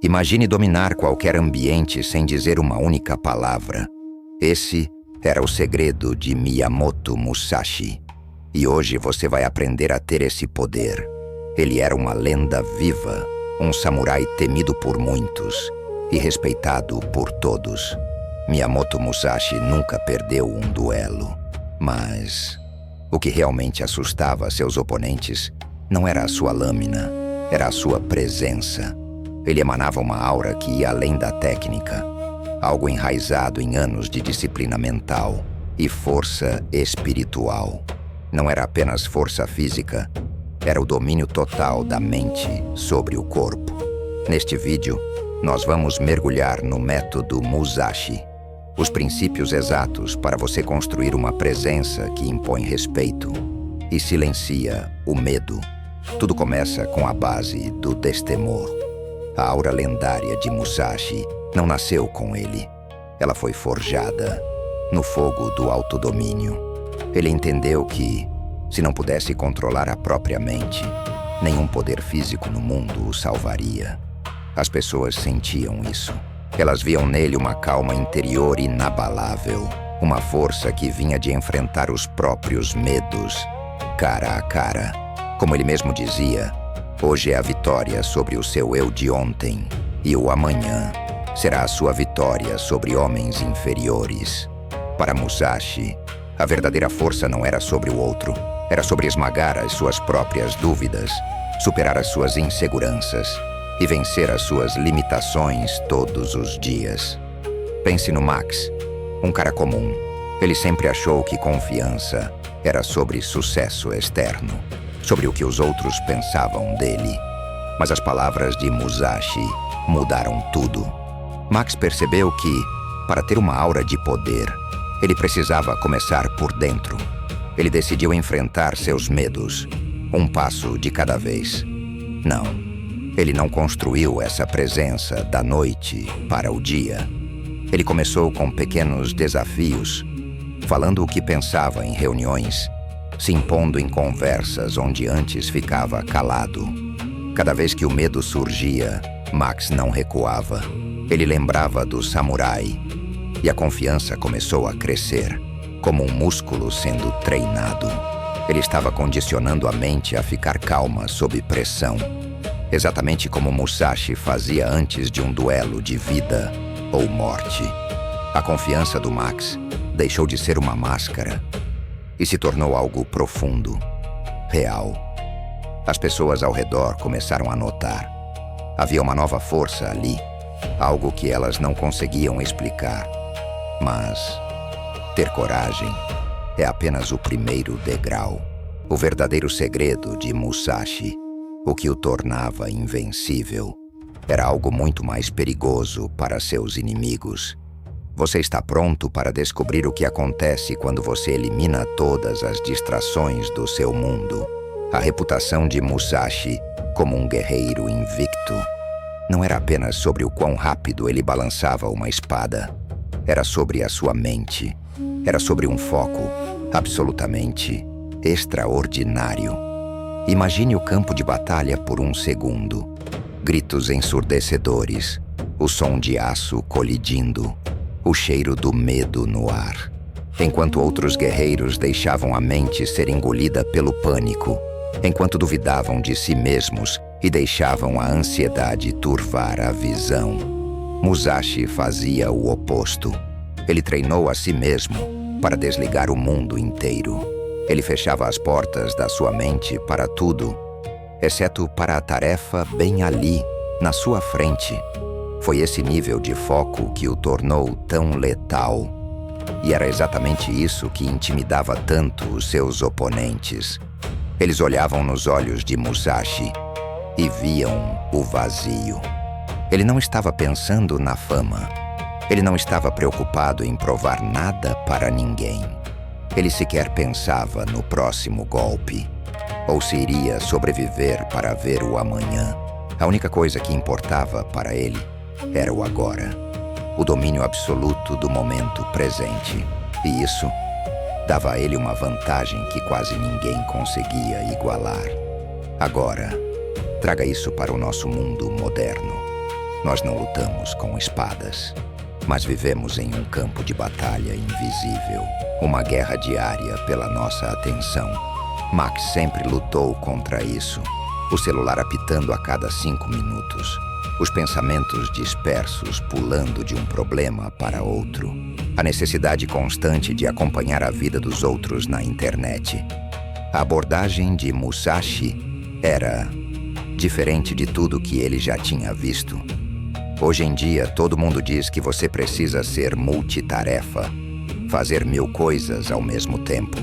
Imagine dominar qualquer ambiente sem dizer uma única palavra. Esse era o segredo de Miyamoto Musashi. E hoje você vai aprender a ter esse poder. Ele era uma lenda viva, um samurai temido por muitos e respeitado por todos. Miyamoto Musashi nunca perdeu um duelo. Mas o que realmente assustava seus oponentes não era a sua lâmina, era a sua presença. Ele emanava uma aura que ia além da técnica, algo enraizado em anos de disciplina mental e força espiritual. Não era apenas força física, era o domínio total da mente sobre o corpo. Neste vídeo, nós vamos mergulhar no método Musashi, os princípios exatos para você construir uma presença que impõe respeito e silencia o medo. Tudo começa com a base do destemor. A aura lendária de Musashi não nasceu com ele. Ela foi forjada no fogo do autodomínio. Ele entendeu que, se não pudesse controlar a própria mente, nenhum poder físico no mundo o salvaria. As pessoas sentiam isso. Elas viam nele uma calma interior inabalável, uma força que vinha de enfrentar os próprios medos, cara a cara. Como ele mesmo dizia, hoje é a vitória sobre o seu eu de ontem, e o amanhã será a sua vitória sobre homens inferiores. Para Musashi, a verdadeira força não era sobre o outro, era sobre esmagar as suas próprias dúvidas, superar as suas inseguranças e vencer as suas limitações todos os dias. Pense no Max, um cara comum. Ele sempre achou que confiança era sobre sucesso externo, sobre o que os outros pensavam dele. Mas as palavras de Musashi mudaram tudo. Max percebeu que, para ter uma aura de poder, ele precisava começar por dentro. Ele decidiu enfrentar seus medos, um passo de cada vez. Não. Ele não construiu essa presença da noite para o dia. Ele começou com pequenos desafios, falando o que pensava em reuniões, se impondo em conversas onde antes ficava calado. Cada vez que o medo surgia, Max não recuava. Ele lembrava do samurai, e a confiança começou a crescer, como um músculo sendo treinado. Ele estava condicionando a mente a ficar calma sob pressão, exatamente como Musashi fazia antes de um duelo de vida ou morte. A confiança do Max deixou de ser uma máscara e se tornou algo profundo, real. As pessoas ao redor começaram a notar. Havia uma nova força ali, algo que elas não conseguiam explicar. Mas ter coragem é apenas o primeiro degrau. O verdadeiro segredo de Musashi, o que o tornava invencível, era algo muito mais perigoso para seus inimigos. Você está pronto para descobrir o que acontece quando você elimina todas as distrações do seu mundo? A reputação de Musashi como um guerreiro invicto não era apenas sobre o quão rápido ele balançava uma espada. Era sobre a sua mente. Era sobre um foco absolutamente extraordinário. Imagine o campo de batalha por um segundo. Gritos ensurdecedores, o som de aço colidindo, o cheiro do medo no ar. Enquanto outros guerreiros deixavam a mente ser engolida pelo pânico, enquanto duvidavam de si mesmos e deixavam a ansiedade turvar a visão. Musashi fazia o oposto. Ele treinou a si mesmo para desligar o mundo inteiro. Ele fechava as portas da sua mente para tudo, exceto para a tarefa bem ali, na sua frente. Foi esse nível de foco que o tornou tão letal. E era exatamente isso que intimidava tanto os seus oponentes. Eles olhavam nos olhos de Musashi e viam o vazio. Ele não estava pensando na fama. Ele não estava preocupado em provar nada para ninguém. Ele sequer pensava no próximo golpe, ou se iria sobreviver para ver o amanhã. A única coisa que importava para ele era o agora, o domínio absoluto do momento presente. E isso dava a ele uma vantagem que quase ninguém conseguia igualar. Agora, traga isso para o nosso mundo moderno. Nós não lutamos com espadas, mas vivemos em um campo de batalha invisível, uma guerra diária pela nossa atenção. Max sempre lutou contra isso, o celular apitando a cada 5 minutos, os pensamentos dispersos pulando de um problema para outro, a necessidade constante de acompanhar a vida dos outros na internet. A abordagem de Musashi era diferente de tudo que ele já tinha visto. Hoje em dia, todo mundo diz que você precisa ser multitarefa, fazer 1000 coisas ao mesmo tempo.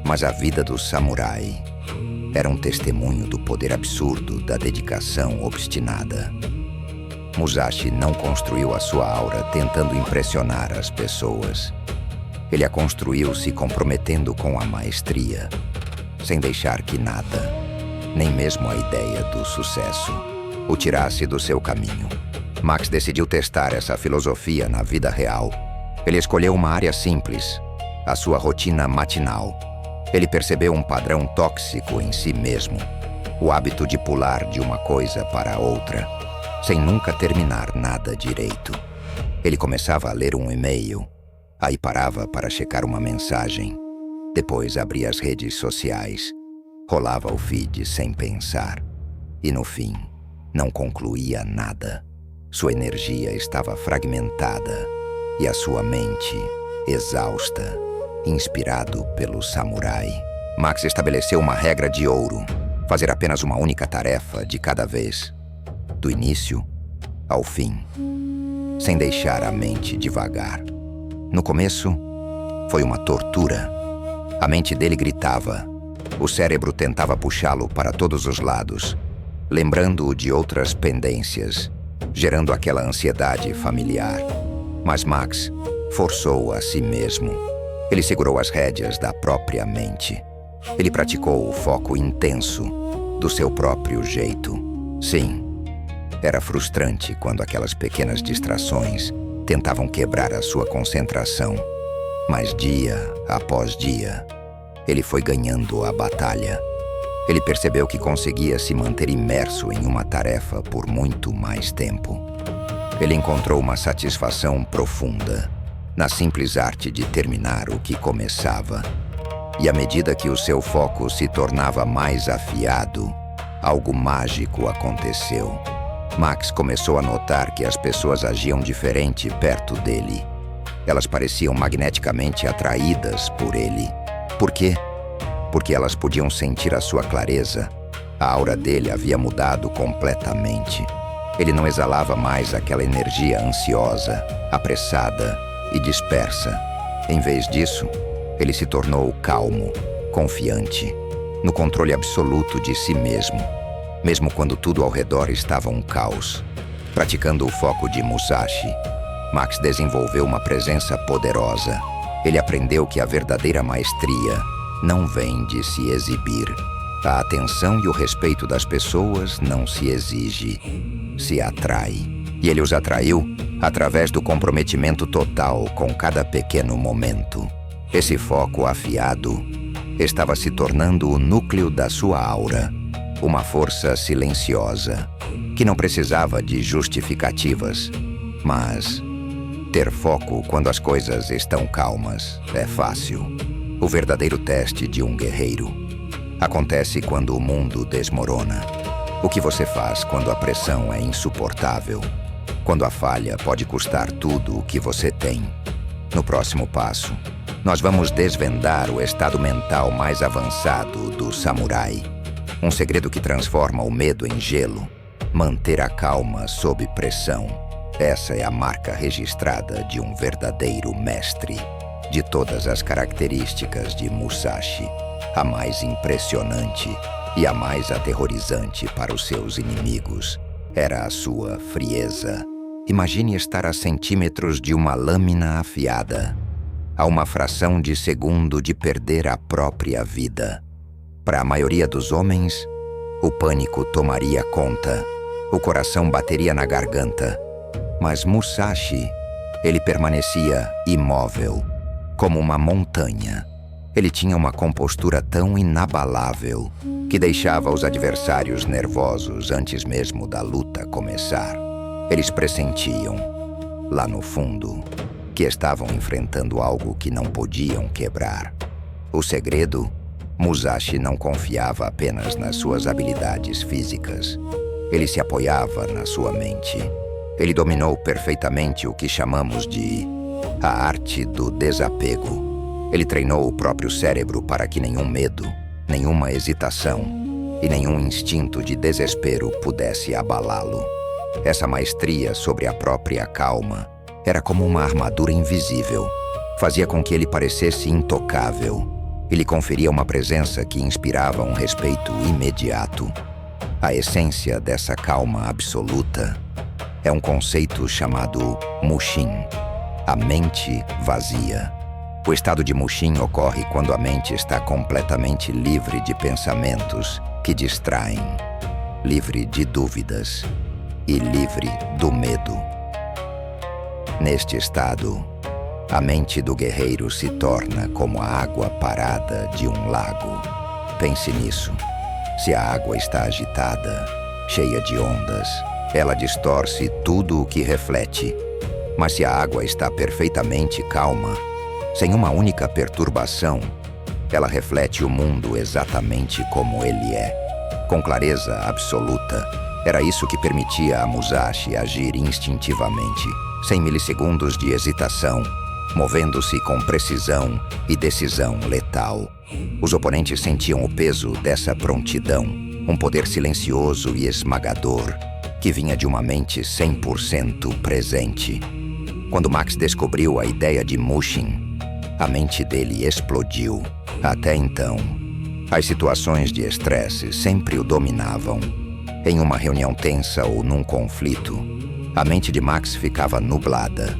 Mas a vida do samurai era um testemunho do poder absurdo da dedicação obstinada. Musashi não construiu a sua aura tentando impressionar as pessoas. Ele a construiu se comprometendo com a maestria, sem deixar que nada, nem mesmo a ideia do sucesso, o tirasse do seu caminho. Max decidiu testar essa filosofia na vida real. Ele escolheu uma área simples, a sua rotina matinal. Ele percebeu um padrão tóxico em si mesmo, o hábito de pular de uma coisa para outra, sem nunca terminar nada direito. Ele começava a ler um e-mail, aí parava para checar uma mensagem, depois abria as redes sociais, rolava o feed sem pensar, e no fim, não concluía nada. Sua energia estava fragmentada e a sua mente exausta. Inspirado pelo samurai, Max estabeleceu uma regra de ouro: fazer apenas uma única tarefa de cada vez, do início ao fim, sem deixar a mente divagar. No começo, foi uma tortura. A mente dele gritava, o cérebro tentava puxá-lo para todos os lados, lembrando-o de outras pendências, gerando aquela ansiedade familiar. Mas Max forçou a si mesmo. Ele segurou as rédeas da própria mente. Ele praticou o foco intenso, do seu próprio jeito. Sim, era frustrante quando aquelas pequenas distrações tentavam quebrar a sua concentração. Mas dia após dia, ele foi ganhando a batalha. Ele percebeu que conseguia se manter imerso em uma tarefa por muito mais tempo. Ele encontrou uma satisfação profunda na simples arte de terminar o que começava. E à medida que o seu foco se tornava mais afiado, algo mágico aconteceu. Max começou a notar que as pessoas agiam diferente perto dele. Elas pareciam magneticamente atraídas por ele. Por quê? Porque elas podiam sentir a sua clareza. A aura dele havia mudado completamente. Ele não exalava mais aquela energia ansiosa, apressada e dispersa. Em vez disso, ele se tornou calmo, confiante, no controle absoluto de si mesmo, mesmo quando tudo ao redor estava um caos. Praticando o foco de Musashi, Max desenvolveu uma presença poderosa. Ele aprendeu que a verdadeira maestria não vem de se exibir. A atenção e o respeito das pessoas não se exige, se atrai. E ele os atraiu através do comprometimento total com cada pequeno momento. Esse foco afiado estava se tornando o núcleo da sua aura, uma força silenciosa, que não precisava de justificativas. Mas ter foco quando as coisas estão calmas é fácil. O verdadeiro teste de um guerreiro acontece quando o mundo desmorona. O que você faz quando a pressão é insuportável? Quando a falha pode custar tudo o que você tem? No próximo passo, nós vamos desvendar o estado mental mais avançado do samurai. Um segredo que transforma o medo em gelo. Manter a calma sob pressão. Essa é a marca registrada de um verdadeiro mestre. De todas as características de Musashi, a mais impressionante e a mais aterrorizante para os seus inimigos era a sua frieza. Imagine estar a centímetros de uma lâmina afiada, a uma fração de segundo de perder a própria vida. Para a maioria dos homens, o pânico tomaria conta, o coração bateria na garganta. Mas Musashi, ele permanecia imóvel, como uma montanha. Ele tinha uma compostura tão inabalável que deixava os adversários nervosos antes mesmo da luta começar. Eles pressentiam, lá no fundo, que estavam enfrentando algo que não podiam quebrar. O segredo? Musashi não confiava apenas nas suas habilidades físicas. Ele se apoiava na sua mente. Ele dominou perfeitamente o que chamamos de a arte do desapego. Ele treinou o próprio cérebro para que nenhum medo, nenhuma hesitação e nenhum instinto de desespero pudesse abalá-lo. Essa maestria sobre a própria calma era como uma armadura invisível. Fazia com que ele parecesse intocável e lhe conferia uma presença que inspirava um respeito imediato. A essência dessa calma absoluta é um conceito chamado Mushin, a mente vazia. O estado de Mushin ocorre quando a mente está completamente livre de pensamentos que distraem, livre de dúvidas e livre do medo. Neste estado, a mente do guerreiro se torna como a água parada de um lago. Pense nisso. Se a água está agitada, cheia de ondas, ela distorce tudo o que reflete. Mas se a água está perfeitamente calma, sem uma única perturbação, ela reflete o mundo exatamente como ele é, com clareza absoluta. Era isso que permitia a Musashi agir instintivamente, sem milissegundos de hesitação, movendo-se com precisão e decisão letal. Os oponentes sentiam o peso dessa prontidão, um poder silencioso e esmagador, que vinha de uma mente 100% presente. Quando Max descobriu a ideia de Mushin, a mente dele explodiu. Até então, as situações de estresse sempre o dominavam. Em uma reunião tensa ou num conflito, a mente de Max ficava nublada.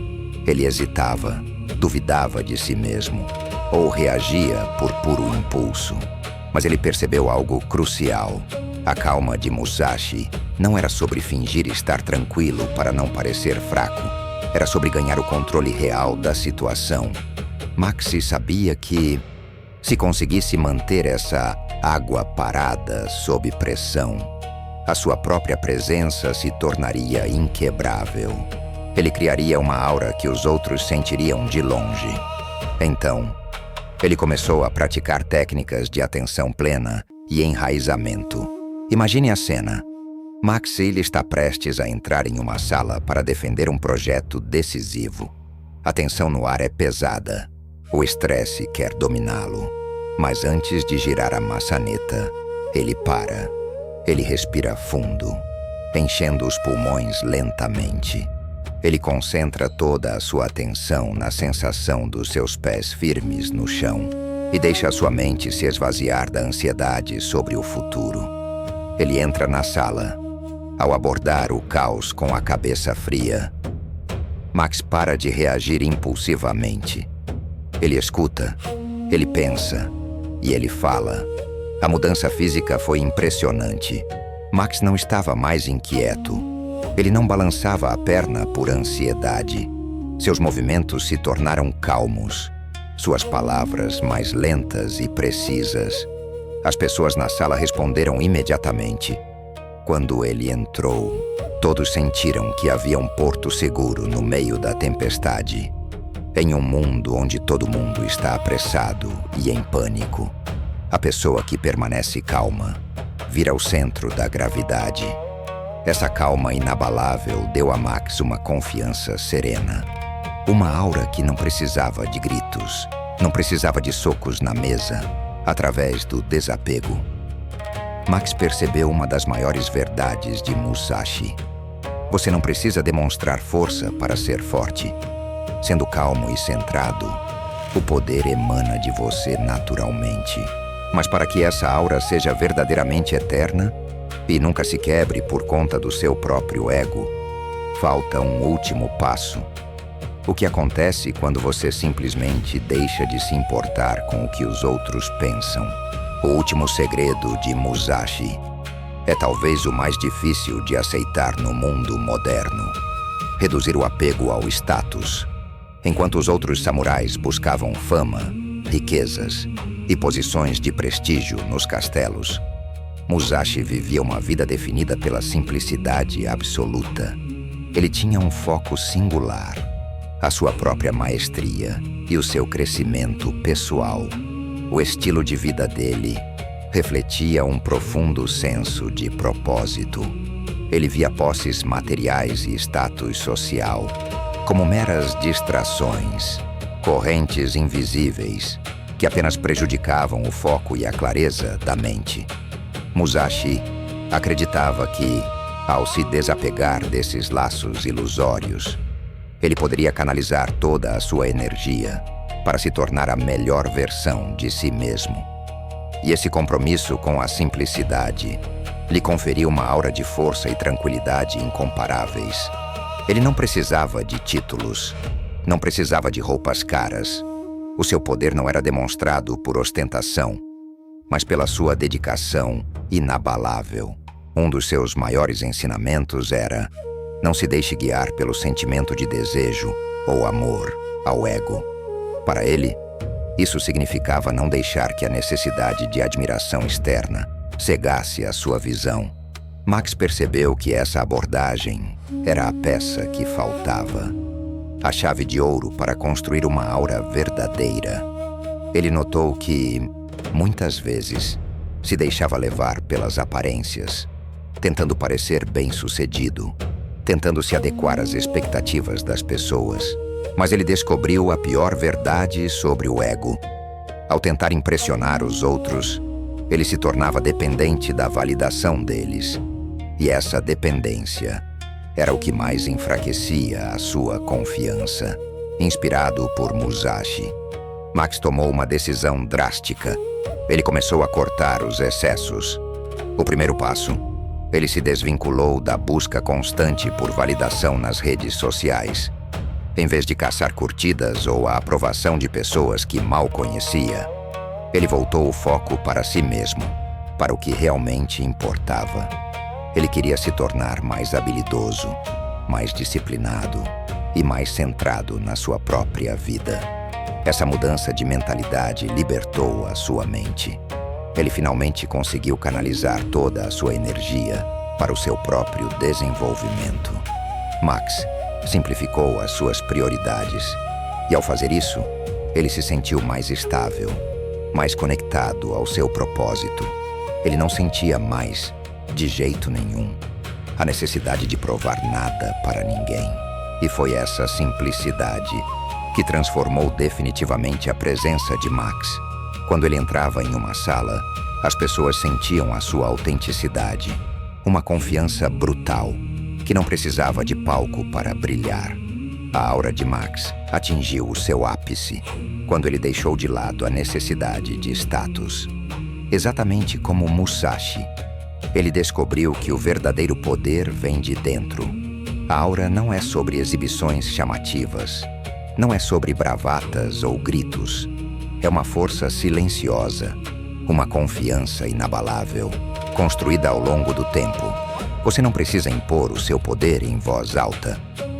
Ele hesitava, duvidava de si mesmo, ou reagia por puro impulso. Mas ele percebeu algo crucial. A calma de Musashi não era sobre fingir estar tranquilo para não parecer fraco. Era sobre ganhar o controle real da situação. Maxi sabia que, se conseguisse manter essa água parada sob pressão, a sua própria presença se tornaria inquebrável. Ele criaria uma aura que os outros sentiriam de longe. Então, ele começou a praticar técnicas de atenção plena e enraizamento. Imagine a cena. Max está prestes a entrar em uma sala para defender um projeto decisivo. A tensão no ar é pesada. O estresse quer dominá-lo. Mas antes de girar a maçaneta, ele para. Ele respira fundo, enchendo os pulmões lentamente. Ele concentra toda a sua atenção na sensação dos seus pés firmes no chão e deixa a sua mente se esvaziar da ansiedade sobre o futuro. Ele entra na sala. Ao abordar o caos com a cabeça fria, Max para de reagir impulsivamente. Ele escuta, ele pensa e ele fala. A mudança física foi impressionante. Max não estava mais inquieto. Ele não balançava a perna por ansiedade. Seus movimentos se tornaram calmos. Suas palavras mais lentas e precisas. As pessoas na sala responderam imediatamente. Quando ele entrou, todos sentiram que havia um porto seguro no meio da tempestade. Em um mundo onde todo mundo está apressado e em pânico, a pessoa que permanece calma vira o centro da gravidade. Essa calma inabalável deu a Max uma confiança serena. Uma aura que não precisava de gritos, não precisava de socos na mesa, através do desapego. Max percebeu uma das maiores verdades de Musashi. Você não precisa demonstrar força para ser forte. Sendo calmo e centrado, o poder emana de você naturalmente. Mas para que essa aura seja verdadeiramente eterna e nunca se quebre por conta do seu próprio ego, falta um último passo. O que acontece quando você simplesmente deixa de se importar com o que os outros pensam? O último segredo de Musashi é talvez o mais difícil de aceitar no mundo moderno. Reduzir o apego ao status. Enquanto os outros samurais buscavam fama, riquezas e posições de prestígio nos castelos, Musashi vivia uma vida definida pela simplicidade absoluta. Ele tinha um foco singular, a sua própria maestria e o seu crescimento pessoal. O estilo de vida dele refletia um profundo senso de propósito. Ele via posses materiais e status social como meras distrações, correntes invisíveis que apenas prejudicavam o foco e a clareza da mente. Musashi acreditava que, ao se desapegar desses laços ilusórios, ele poderia canalizar toda a sua energia para se tornar a melhor versão de si mesmo. E esse compromisso com a simplicidade lhe conferiu uma aura de força e tranquilidade incomparáveis. Ele não precisava de títulos, não precisava de roupas caras. O seu poder não era demonstrado por ostentação, mas pela sua dedicação inabalável. Um dos seus maiores ensinamentos era: não se deixe guiar pelo sentimento de desejo ou amor ao ego. Para ele, isso significava não deixar que a necessidade de admiração externa cegasse a sua visão. Max percebeu que essa abordagem era a peça que faltava, a chave de ouro para construir uma aura verdadeira. Ele notou que, muitas vezes, se deixava levar pelas aparências, tentando parecer bem-sucedido, tentando se adequar às expectativas das pessoas. Mas ele descobriu a pior verdade sobre o ego. Ao tentar impressionar os outros, ele se tornava dependente da validação deles. E essa dependência era o que mais enfraquecia a sua confiança. Inspirado por Musashi, Max tomou uma decisão drástica. Ele começou a cortar os excessos. O primeiro passo: ele se desvinculou da busca constante por validação nas redes sociais. Em vez de caçar curtidas ou a aprovação de pessoas que mal conhecia, ele voltou o foco para si mesmo, para o que realmente importava. Ele queria se tornar mais habilidoso, mais disciplinado e mais centrado na sua própria vida. Essa mudança de mentalidade libertou a sua mente. Ele finalmente conseguiu canalizar toda a sua energia para o seu próprio desenvolvimento. Max simplificou as suas prioridades e, ao fazer isso, ele se sentiu mais estável, mais conectado ao seu propósito. Ele não sentia mais, de jeito nenhum, a necessidade de provar nada para ninguém. E foi essa simplicidade que transformou definitivamente a presença de Max. Quando ele entrava em uma sala, as pessoas sentiam a sua autenticidade, uma confiança brutal, que não precisava de palco para brilhar. A aura de Max atingiu o seu ápice quando ele deixou de lado a necessidade de status. Exatamente como Musashi, ele descobriu que o verdadeiro poder vem de dentro. A aura não é sobre exibições chamativas, não é sobre bravatas ou gritos. É uma força silenciosa, uma confiança inabalável, construída ao longo do tempo. Você não precisa impor o seu poder em voz alta.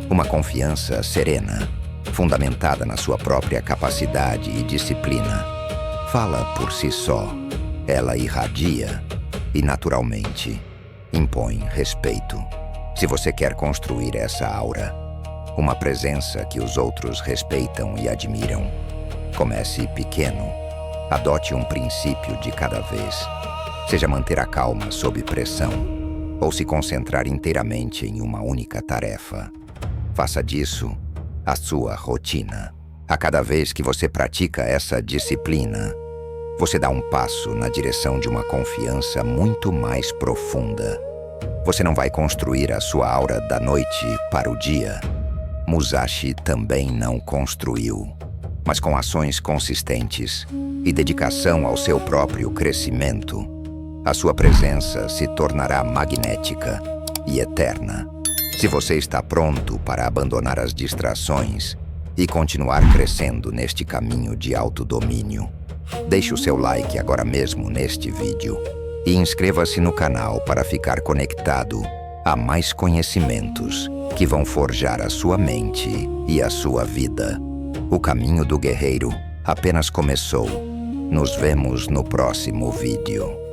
Uma confiança serena, fundamentada na sua própria capacidade e disciplina, fala por si só. Ela irradia e, naturalmente, impõe respeito. Se você quer construir essa aura, uma presença que os outros respeitam e admiram, comece pequeno. Adote um princípio de cada vez. Seja manter a calma sob pressão, ou se concentrar inteiramente em uma única tarefa. Faça disso a sua rotina. A cada vez que você pratica essa disciplina, você dá um passo na direção de uma confiança muito mais profunda. Você não vai construir a sua aura da noite para o dia. Musashi também não construiu, mas com ações consistentes e dedicação ao seu próprio crescimento, a sua presença se tornará magnética e eterna. Se você está pronto para abandonar as distrações e continuar crescendo neste caminho de autodomínio, deixe o seu like agora mesmo neste vídeo e inscreva-se no canal para ficar conectado a mais conhecimentos que vão forjar a sua mente e a sua vida. O caminho do guerreiro apenas começou. Nos vemos no próximo vídeo.